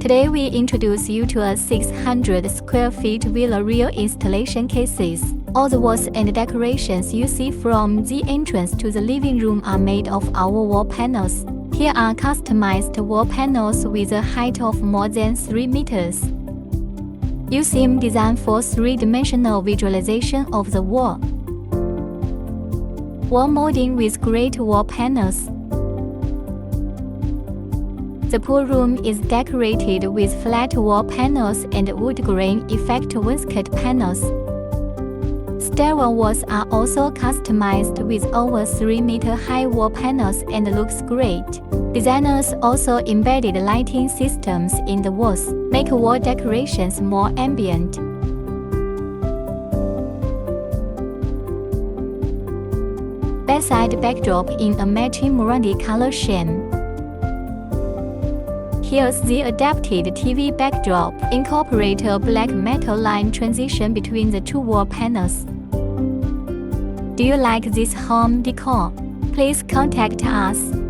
Today we introduce you to a 600 square feet villa real installation cases. All the walls and decorations you see from the entrance to the living room are made of our wall panels. Here are customized wall panels with a height of more than 3 meters. Using design for three-dimensional visualization of the wall. Wall molding with great wall panels. The pool room is decorated with flat wall panels and wood grain effect wainscot panels. Stairwell walls are also customized with over 3-meter high wall panels and looks great. Designers also embedded lighting systems in the walls, make wall decorations more ambient. Bedside backdrop in a matching burgundy color scheme. Here's the adapted TV backdrop. Incorporate a black metal line transition between the two wall panels. Do you like this home decor? Please contact us.